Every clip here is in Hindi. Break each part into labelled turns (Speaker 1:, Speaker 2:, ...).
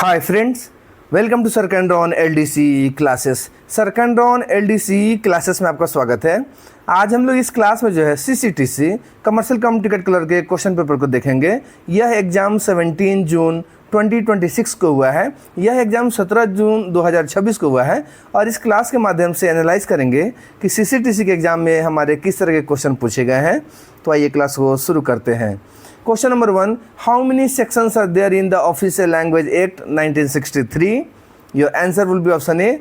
Speaker 1: हाय फ्रेंड्स, वेलकम टू सरकंड्रॉन एलडीसी क्लासेस। सरकंड्रॉन एलडीसी क्लासेस में आपका स्वागत है। आज हम लोग इस क्लास में जो है सीसीटीसी कमर्शियल कम टिकट क्लर्क के क्वेश्चन पेपर को देखेंगे। यह एग्ज़ाम 17 जून 2026 को हुआ है। यह एग्ज़ाम 17 जून 2026 को हुआ है और इस क्लास के माध्यम से एनालाइज करेंगे कि सीसीटीसी के एग्ज़ाम में हमारे किस तरह के क्वेश्चन पूछे गए हैं। तो आइए क्लास को शुरू करते हैं। Question number 1, how many sections are there in the official language act 1963? Your answer will be option A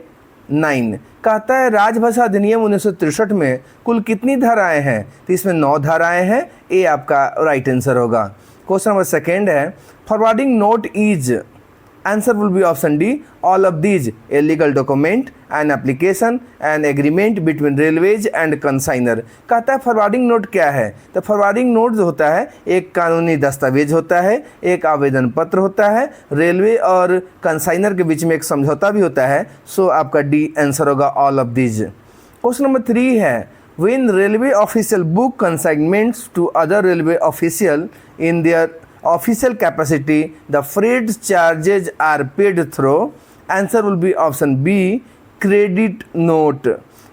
Speaker 1: 9। कहता है राजभाषा अधिनियम 1963 में कुल कितनी धाराएं हैं? तो इसमें 9 धाराएं हैं। ए आपका राइट आंसर होगा। क्वेश्चन नंबर 2 है, forwarding note is, answer will be option D, all of these, a legal document, an application, an agreement between railways and consigner. कहता है फॉरवर्डिंग नोट क्या है? तो फॉरवर्डिंग नोट जो होता है एक कानूनी दस्तावेज होता है, एक आवेदन पत्र होता है, रेलवे और कंसाइनर के बीच में एक समझौता भी होता है। सो आपका डी आंसर होगा, all of these. Question number 3 है, when railway official book consignments to other railway official in their official capacity, the freight charges are paid through, answer will be option B, credit note।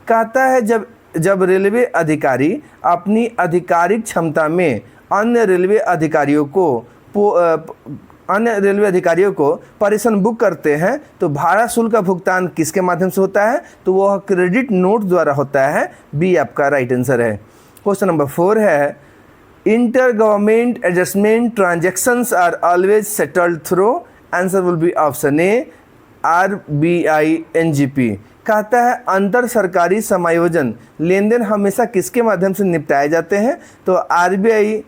Speaker 1: कहता है जब रेलवे अधिकारी अपनी आधिकारिक क्षमता में अन्य रेलवे अधिकारियों को परिसर बुक करते हैं तो भाड़ा शुल्क का भुगतान किसके माध्यम से होता है? तो वह क्रेडिट नोट द्वारा होता है। बी आपका राइट आंसर है। क्वेश्चन नंबर 4 है, inter government adjustment transactions are always settled through, answer will be option A, RBI-NGP। कहता है अंतर सरकारी समायोजन लेन देन हमेशा किसके माध्यम से निपटाए जाते हैं? तो RBI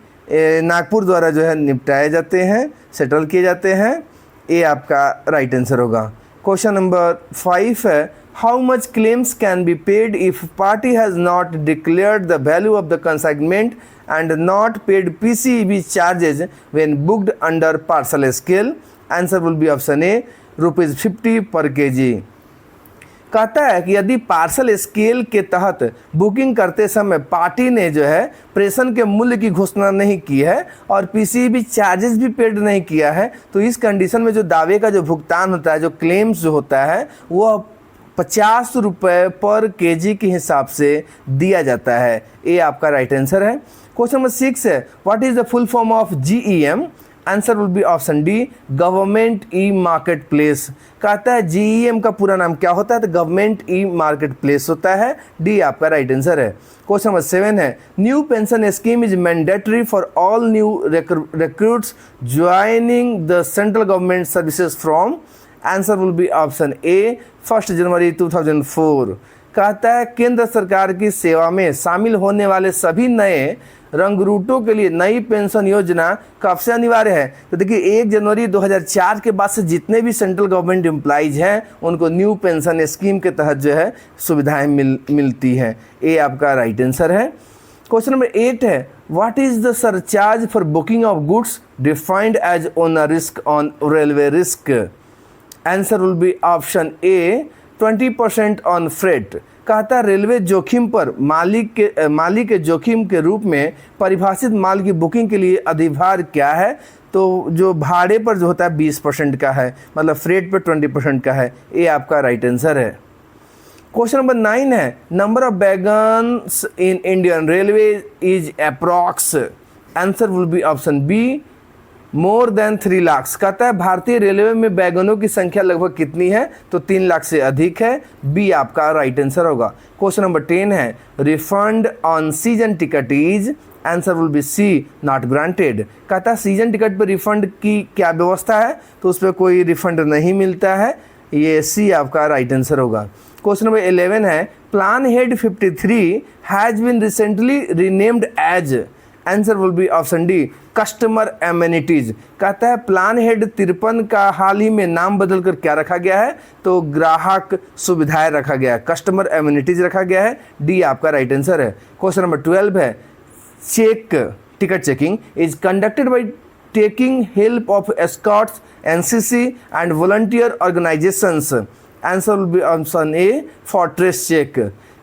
Speaker 1: नागपुर द्वारा जो है निपटाए जाते हैं, सेटल किए जाते हैं। ए आपका राइट आंसर होगा। क्वेश्चन नंबर 5 है, how much claims can be paid if party has not declared the value of the consignment and not paid PCEB charges when booked under parcel scale, answer will be option ए, ₹50 पर kg। कहता है कि यदि पार्सल स्केल के तहत बुकिंग करते समय पार्टी ने जो है प्रेषण के मूल्य की घोषणा नहीं की है और PCEB चार्जेस भी पेड नहीं किया है, तो इस कंडीशन में जो दावे का जो भुगतान होता है, जो क्लेम्स जो होता है, वो ₹50 पर kg के हिसाब से दिया जाता है। ये आपका राइट आंसर है। क्वेश्चन नंबर 6 है, what is the full form of GEM? Answer will be option D, government e market place. कहता है GEM का पूरा नाम क्या होता है? तो गवर्नमेंट ई मार्केट प्लेस होता है। डी आपका राइट आंसर है। क्वेश्चन नंबर 7 है, new pension scheme is mandatory for all new recruits joining the central government services from, answer will be option ए, 1 जनवरी 2004। कहता है केंद्र सरकार की सेवा में शामिल होने वाले सभी नए रंगरूटों के लिए नई पेंशन योजना कब से अनिवार्य है? तो देखिए 1 जनवरी 2004 के बाद से जितने भी सेंट्रल गवर्नमेंट एम्प्लॉइज हैं उनको न्यू पेंशन स्कीम के तहत जो है सुविधाएं मिलती हैं। ए आपका राइट आंसर है। क्वेश्चन नंबर 8 है, what is the surcharge for booking of goods defined as on risk on railway risk, answer will be option A, 20% on freight. कहता है रेलवे जोखिम पर मालिक के जोखिम के रूप में परिभाषित माल की बुकिंग के लिए अधिभार क्या है? तो जो भाड़े पर जो होता है 20% का है, मतलब फ्रेट पर 20% का है। ये आपका राइट आंसर है। क्वेश्चन नंबर 9 है, number of wagons in Indian railway is approx, answer will be option B, more than 3 lakh. कहता है भारतीय रेलवे में वैगनों की संख्या लगभग कितनी है? तो 3 लाख से अधिक है। बी आपका राइट आंसर होगा। क्वेश्चन नंबर 10 है, refund on season ticket is, answer will be C, not granted. कहता है सीजन टिकट पर रिफंड की क्या व्यवस्था है? तो उस पर कोई रिफंड नहीं मिलता है। ये सी आपका राइट आंसर होगा। क्वेश्चन नंबर 11 है, plan head 53 has been recently renamed as, answer will be option D, customer amenities. कहता है प्लान हेड 53 का हाल ही में नाम बदलकर क्या रखा गया है? तो ग्राहक सुविधाएं रखा गया है, कस्टमर एमेनिटीज रखा गया है। डी आपका राइट आंसर है। क्वेश्चन नंबर 12 है, ticket checking is conducted by taking help of escorts, NCC and volunteer organisations, answer will be option A, fortress check.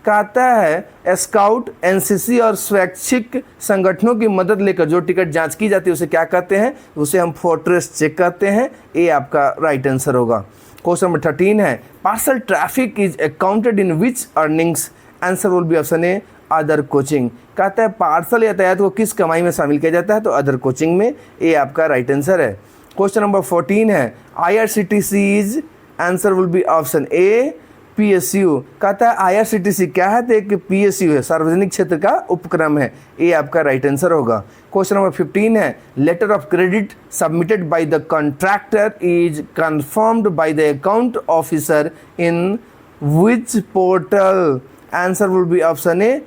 Speaker 1: कहता है स्काउट, एनसीसी और स्वैच्छिक संगठनों की मदद लेकर जो टिकट जांच की जाती है उसे क्या कहते हैं? उसे हम फोर्ट्रेस चेक कहते हैं। ये आपका राइट आंसर होगा। क्वेश्चन नंबर 13 है parcel traffic is accounted in which earnings? Answer will be option A other coaching. कहता है पार्सल यातायात को किस कमाई में शामिल किया जाता है? तो अदर कोचिंग में। ये आपका राइट आंसर है। क्वेश्चन नंबर 14 है IRCTC is? Answer will be option A PSU. कहता है आईआरसीटीसी क्या है? तो एक पीएसयू है, सार्वजनिक क्षेत्र का उपक्रम है। ये आपका राइट आंसर होगा। क्वेश्चन नंबर 15 है letter of credit submitted by the contractor is confirmed by the account officer in which portal? Answer will be option A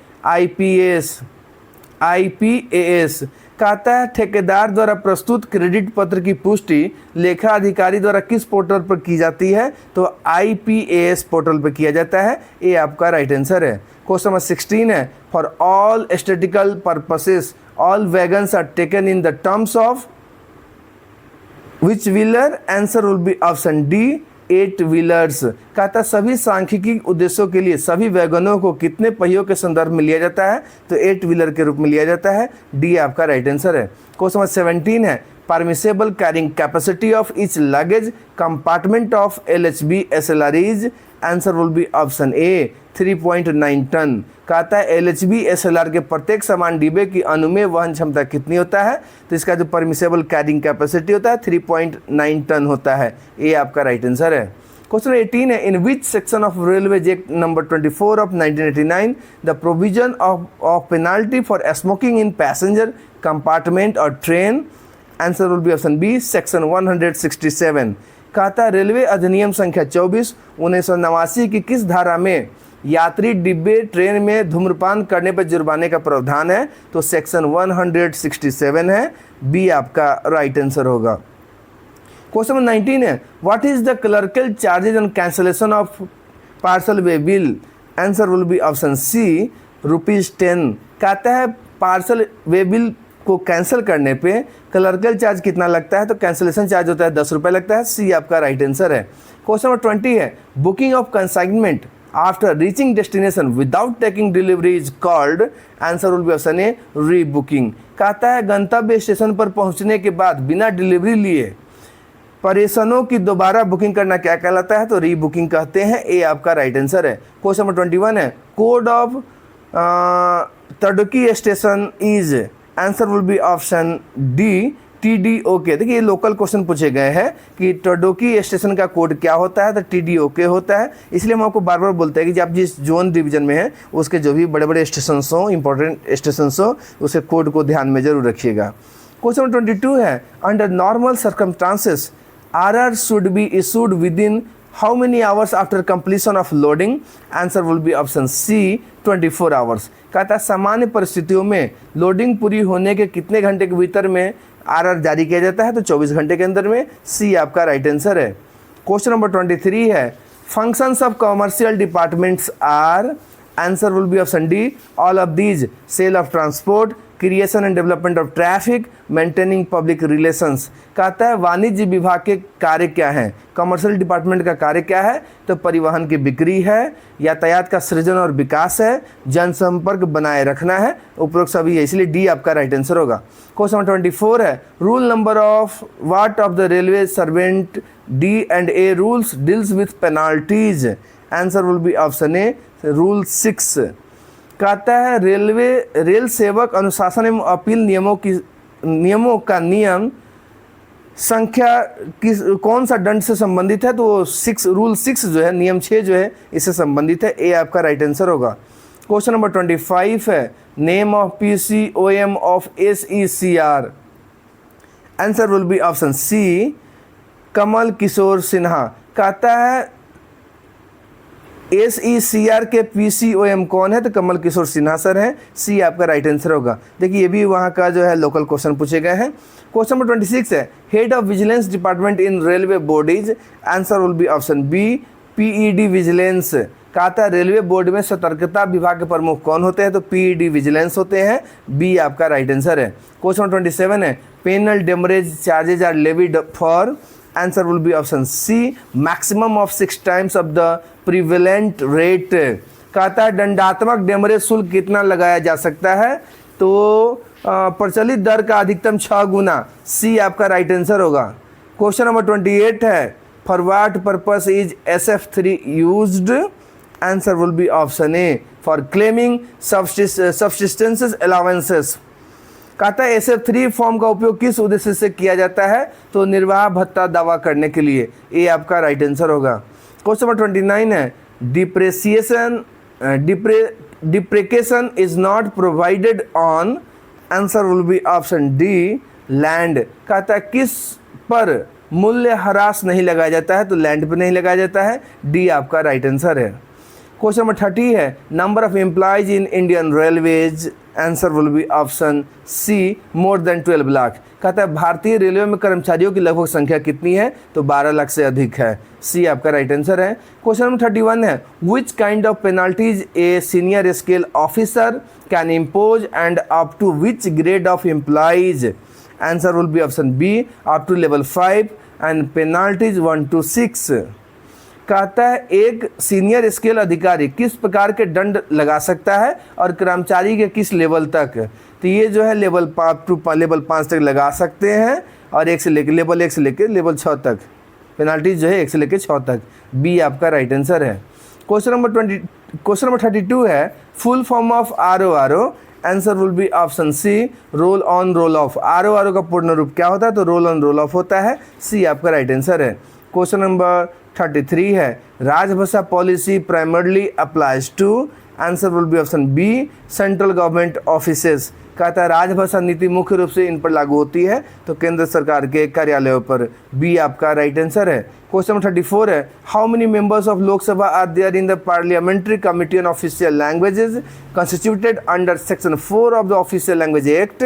Speaker 1: IPAS. कहता है ठेकेदार द्वारा प्रस्तुत क्रेडिट पत्र की पुष्टि लेखा अधिकारी द्वारा किस पोर्टल पर की जाती है? तो आईपीएएस पोर्टल पर किया जाता है। ये आपका राइट आंसर है। क्वेश्चन नंबर 16 है for all aesthetical purposes all wagons are taken in the terms of which wheeler? Answer will be option D 8 wheelers. कहता है सभी सांख्यिकी उद्देश्यों के लिए सभी वैगनों को कितने पहियों के संदर्भ में लिया जाता है? तो 8 व्हीलर के रूप में लिया जाता है। डी आपका राइट आंसर है। क्वेश्चन नंबर 17 है permissible carrying capacity of each luggage compartment of LHB SLR? Answer will be option A 3.9 tonne. कहता है एलएचबी एसएलआर के प्रत्येक सामान डिब्बे की अनुमेय वहन क्षमता कितनी होता है? तो इसका जो परमिसेबल कैरिंग कैपेसिटी होता है 3.9 टन होता है। ये आपका राइट आंसर है। क्वेश्चन 18 है in which section of railway act number 24 of 1989 the provision of penalty for smoking in passenger compartment or train? Answer will be option B section 167। कहता है रेलवे अधिनियम संख्या 24 1989 की किस धारा में यात्री डिब्बे ट्रेन में धूम्रपान करने पर जुर्माने का प्रावधान है? तो सेक्शन 167 है। बी आपका राइट आंसर होगा। क्वेश्चन नंबर 19 है what is the clerical charges on cancellation of parcel way bill? Answer will be option C ₹10। कहता है पार्सल वे बिल को कैंसिल करने पे क्लर्कल चार्ज कितना लगता है? तो कैंसिलेशन चार्ज होता है 10 रुपये लगता है। सी आपका राइट आंसर है। क्वेश्चन नंबर 20 है booking of consignment after reaching destination without taking delivery is called? Answer will be option A rebooking. कहता है गंतव्य स्टेशन पर पहुंचने के बाद बिना डिलीवरी लिए परेशानों की दोबारा बुकिंग करना क्या कहलाता है? तो रीबुकिंग कहते हैं। ए आपका राइट आंसर है। क्वेश्चन नंबर 21 है code of Taduki station is? Answer will be option D TDOK। देखिए ये लोकल क्वेश्चन पूछे गए हैं कि टडोकी स्टेशन का कोड क्या होता है? तो TDOK होता है। इसलिए हम आपको बार बार बोलते हैं कि आप जिस जोन डिवीजन में हैं उसके जो भी बड़े बड़े स्टेशन हो, इंपॉर्टेंट स्टेशन हो, उसके कोड को ध्यान में जरूर रखिएगा। क्वेश्चन नंबर 22 है under normal circumstances RR should be issued within how many hours after completion of loading? Answer will be option C 24 hours. कहता है सामान्य परिस्थितियों में लोडिंग पूरी होने के कितने घंटे के भीतर में RR जारी किया जाता है? तो 24 घंटे के अंदर में। सी आपका राइट आंसर है। क्वेश्चन नंबर 23 है functions of commercial departments are? Answer will be option D all of these sale of transport creation and development of traffic maintaining public relations. कहता है वाणिज्य विभाग के कार्य क्या हैं? कमर्शियल डिपार्टमेंट का कार्य क्या है? तो परिवहन की बिक्री है, यातायात का सृजन और विकास है, जनसंपर्क बनाए रखना है, उपरोक्त सभी है। इसलिए डी आपका राइट आंसर होगा। क्वेश्चन नंबर 24 है rule number of what of the railway servant D&A rules deals with penalties? Answer will be option A rule 6। कहता है रेल सेवक अनुशासन एवं अपील नियमों का नियम संख्या किस कौन सा दंड से संबंधित है? तो रूल 6 जो है, नियम 6 जो है, इससे संबंधित है। ए आपका राइट आंसर होगा। क्वेश्चन नंबर 25 है name of PCOM of SECR? Answer will be option C Kamal Kishore Sinha. कहता है SECR के PCOM कौन है? तो कमल किशोर सिन्हा सर हैं। सी आपका राइट आंसर होगा। देखिए ये भी वहाँ का जो है लोकल क्वेश्चन पूछे गए हैं। क्वेश्चन नंबर 26 है head of vigilance department in railway bodies? Answer will be option B PED vigilance. कहता है रेलवे बोर्ड में सतर्कता विभाग के प्रमुख कौन होते हैं? तो PED विजिलेंस होते हैं। बी आपका राइट आंसर है। क्वेश्चन नंबर 27 है penal demurrage charges are levied for? Answer will be option C maximum of 6 times of the prevalent rate कहता है दंडात्मक डेमरेज शुल्क कितना लगाया जा सकता है, तो प्रचलित दर का अधिकतम 6 गुना। सी आपका राइट आंसर होगा। क्वेश्चन नंबर 28 है for what purpose is SF3 used, answer will be option A for claiming subsistences allowances. कहता है SF3 फॉर्म का उपयोग किस उद्देश्य से किया जाता है, तो निर्वाह भत्ता दावा करने के लिए। ए आपका राइट आंसर होगा। क्वेश्चन नंबर 29 है depreciation is not provided on, answer will be option D land. कहता है किस पर मूल्य ह्रास नहीं लगाया जाता है, तो लैंड पर नहीं लगाया जाता है। डी आपका राइट आंसर है। क्वेश्चन नंबर 30 है number of employees in Indian railways, answer will be option C more than 12 lakh. कहता है भारतीय रेलवे में कर्मचारियों की लगभग संख्या कितनी है, तो 12 लाख से अधिक है। सी आपका राइट आंसर है। क्वेश्चन नंबर 31 है which kind of penalties a senior scale officer can impose and up to which grade of employees, answer will be option B up to level 5 and penalties 1 to 6। कहता है एक सीनियर स्केल अधिकारी किस प्रकार के दंड लगा सकता है और कर्मचारी के किस लेवल तक, तो ये जो है लेवल 5 तक लगा सकते हैं और लेवल 1 से लेकर लेवल 6 तक पेनाल्टीज जो है 1 से लेकर 6 तक। बी आपका राइट आंसर है। क्वेश्चन नंबर 32 है full form of RORO, answer will be option C roll on roll off. RORO का पूर्ण रूप क्या होता है, तो रोल ऑन रोल ऑफ होता है। सी आपका राइट आंसर है। क्वेश्चन नंबर 33 है Rajbhasha policy primarily applies to, answer will be option B central government offices. कहता है राजभाषा नीति मुख्य रूप से इन पर लागू होती है, तो केंद्र सरकार के कार्यालयों पर। बी आपका राइट आंसर है। क्वेश्चन नंबर 34 है how many members of Lok Sabha are there in the parliamentary committee on official languages constituted under section 4 of the official language act,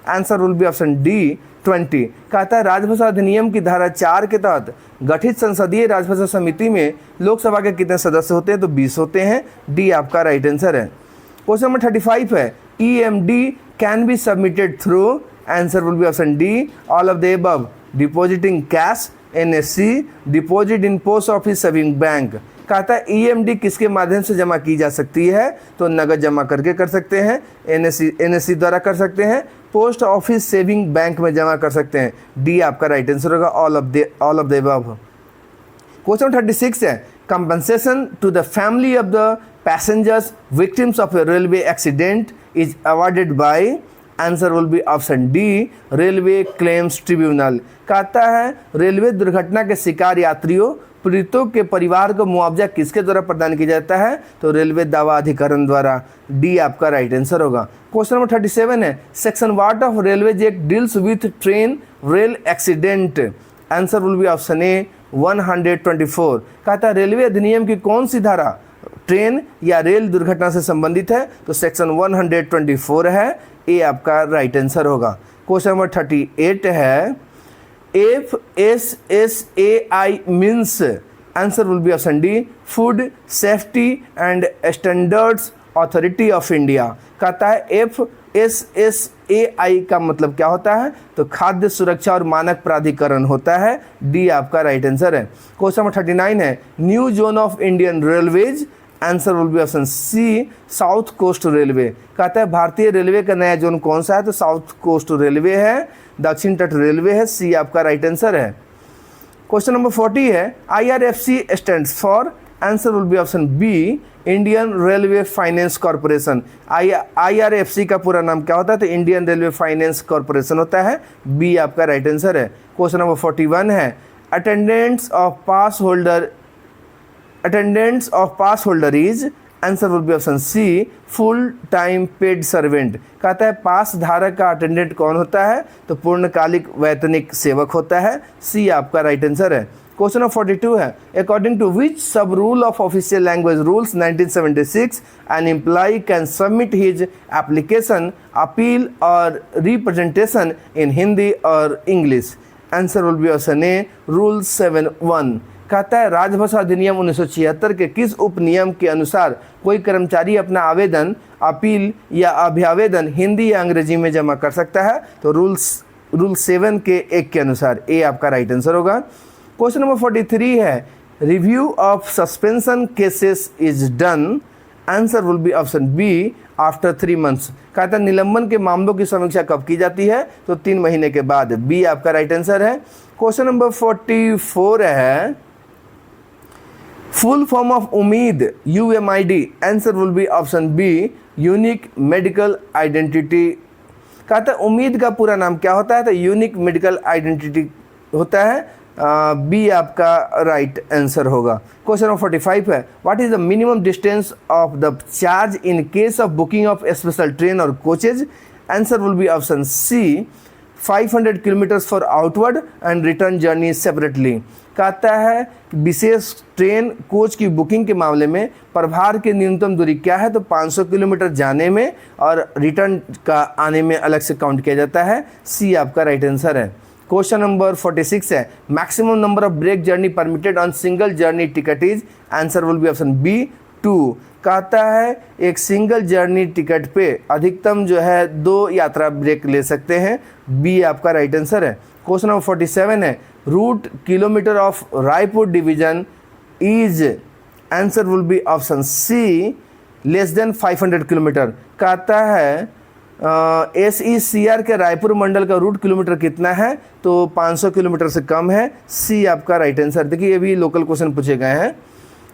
Speaker 1: answer will be option D 20। कहता है राजभाषा अधिनियम की धारा 4 के तहत गठित संसदीय राजभाषा समिति में लोकसभा के कितने सदस्य होते हैं, तो 20 होते हैं। डी आपका राइट आंसर है। क्वेश्चन नंबर 35 है EMD can be submitted through, answer will be option D all of the above. Depositing cash, NSC, deposit in post office saving bank. कहता है EMD किसके माध्यम से जमा की जा सकती है, तो नगद जमा करके कर सकते हैं, NSC द्वारा कर सकते हैं, पोस्ट ऑफिस सेविंग बैंक में जमा कर सकते हैं। डी आपका राइट आंसर होगा all of the above. Question 36 है compensation to the family of the passengers victims of a railway accident is awarded by, answer will be option D railway claims tribunal. कहता है रेलवे दुर्घटना के शिकार यात्रियों पीड़ितों के परिवार को मुआवजा किसके द्वारा प्रदान किया जाता है, तो रेलवे दावा अधिकरण द्वारा। डी आपका राइट आंसर होगा। क्वेश्चन नंबर 37 है section what of railway act deals with train rail accident, answer will be option ए 124। कहता है रेलवे अधिनियम की कौन सी धारा ट्रेन या रेल दुर्घटना से संबंधित है, तो सेक्शन 124 है। ए आपका राइट आंसर होगा। क्वेश्चन नंबर 38 है FSSAI means, answer will be option D food safety and standards authority of India. कहता है FSSAI का मतलब क्या होता है, तो खाद्य सुरक्षा और मानक प्राधिकरण होता है। डी आपका राइट आंसर है। क्वेश्चन नंबर 39 है new zone of Indian railways, answer will be option C south coast railway. कहता है भारतीय रेलवे का नया जोन कौन सा है, तो साउथ कोस्ट रेलवे है, दक्षिण तट रेलवे है। सी आपका राइट आंसर है। क्वेश्चन नंबर 40 है IRFC stands for, answer will be option B Indian railway finance corporation. IRFC का पूरा नाम क्या होता है, तो इंडियन रेलवे फाइनेंस कॉर्पोरेशन होता है। बी आपका राइट आंसर है। क्वेश्चन नंबर 41 है attendance of pass holder is, answer will be option C full time paid servant. कहता है पास धारक का अटेंडेंट कौन होता है, तो पूर्णकालिक वैतनिक सेवक होता है। सी आपका राइट आंसर है। क्वेश्चन नंबर 42 है according to which sub rule of official language rules 1976 an employee can submit his application appeal और रिप्रेजेंटेशन इन हिंदी और English, answer will be option A rule 7(1). कहता है राजभाषा अधिनियम 1976 के किस उपनियम के अनुसार कोई कर्मचारी अपना आवेदन अपील या अभ्यावेदन हिंदी या अंग्रेजी में जमा कर सकता है, तो रूल 7 के 1 के अनुसार। ए आपका राइट आंसर होगा। क्वेश्चन नंबर 43 है review of suspension cases is done, answer will be option B after 3 months. कहा था निलंबन के मामलों की समीक्षा कब की जाती है, तो 3 महीने के बाद। बी आपका राइट आंसर है। क्वेश्चन नंबर 44 है फुल फॉर्म ऑफ उम्मीद UMID, answer will be option be unique medical identity. कहा था उम्मीद का पूरा नाम क्या होता है, तो यूनिक मेडिकल आइडेंटिटी होता है। बी आपका राइट आंसर होगा। क्वेश्चन नंबर 45 है what is the minimum distance of the charge in case of booking of special train or coaches, answer will be option C 500 kilometres for outward and return journey separately. कहता है विशेष ट्रेन कोच की बुकिंग के मामले में प्रभार की न्यूनतम दूरी क्या है, तो 500 किलोमीटर जाने में और रिटर्न का आने में अलग से काउंट किया जाता है। सी आपका राइट आंसर है। क्वेश्चन नंबर 46 है maximum number of break journey permitted on single journey ticket is, answer will be option B 2। कहता है एक सिंगल जर्नी टिकट पे अधिकतम जो है 2 यात्रा ब्रेक ले सकते हैं। बी आपका राइट आंसर है। क्वेश्चन नंबर 47 है route kilometre of Raipur division is, answer will be option C less than 500 kilometre. कहता है SECR के रायपुर मंडल का रूट किलोमीटर कितना है, तो 500 किलोमीटर से कम है। सी आपका राइट आंसर। देखिए ये भी लोकल क्वेश्चन पूछे गए हैं।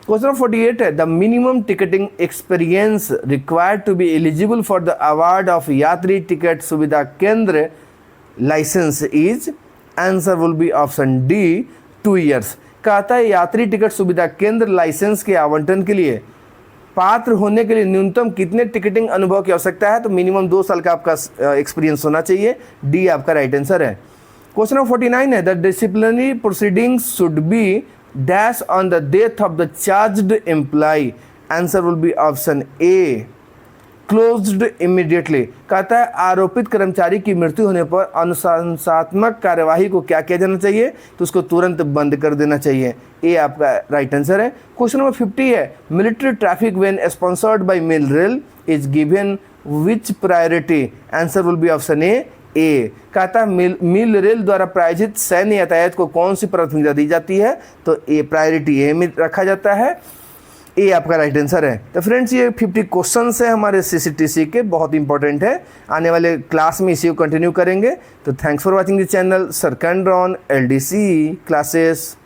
Speaker 1: क्वेश्चन नंबर 48 है the minimum ticketing experience required to be eligible for the award of Yatri ticket Suvidha Kendra licence is, answer will be option D 2 years. कहता है यात्री टिकट सुविधा केंद्र लाइसेंस के आवंटन के लिए पात्र होने के लिए न्यूनतम कितने टिकटिंग अनुभव की आवश्यकता है, तो मिनिमम 2 साल का आपका एक्सपीरियंस होना चाहिए। डी आपका राइट आंसर है। क्वेश्चन नंबर 49 है the disciplinary proceedings should be dash on the death of the charged employee, answer will be option A closed immediately. कहता है आरोपित कर्मचारी की मृत्यु होने पर अनुशासनात्मक कार्यवाही को क्या किया जाना चाहिए, तो उसको तुरंत बंद कर देना चाहिए। ए आपका राइट आंसर है। क्वेश्चन नंबर 50 है military traffic when sponsored by mill rail is given which priority, answer will be option ए। कहता है मिल रेल द्वारा प्रायोजित सैन्य यातायात को कौन सी प्राथमिकता दी जाती है, तो ए प्रायोरिटी ए में रखा जाता है। ए आपका राइट आंसर है। तो फ्रेंड्स ये 50 क्वेश्चंस है हमारे CCTC के, बहुत इंपॉर्टेंट है। आने वाले क्लास में इसी को कंटिन्यू करेंगे। तो thanks for watching the channel sir कैंड्रॉन LDC क्लासेस।